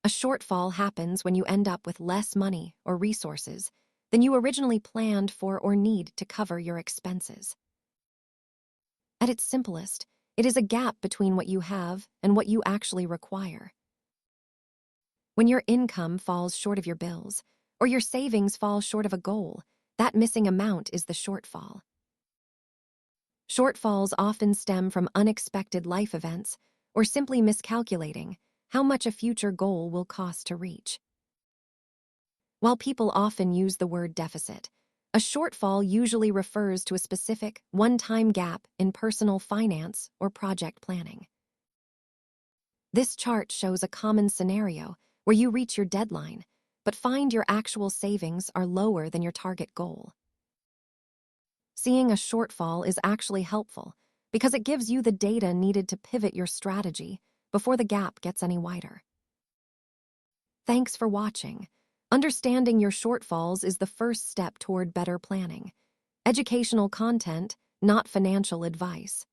A shortfall happens when you end up with less money or resources than you originally planned for or need to cover your expenses. At its simplest, it is a gap between what you have and what you actually require. When your income falls short of your bills, or your savings fall short of a goal, that missing amount is the shortfall. Shortfalls often stem from unexpected life events or simply miscalculating how much a future goal will cost to reach. While people often use the word deficit, a shortfall usually refers to a specific, one-time gap in personal finance or project planning. This chart shows a common scenario where you reach your deadline, but find your actual savings are lower than your target goal. Seeing a shortfall is actually helpful because it gives you the data needed to pivot your strategy before the gap gets any wider. Thanks for watching. Understanding your shortfalls is the first step toward better planning. Educational content, not financial advice.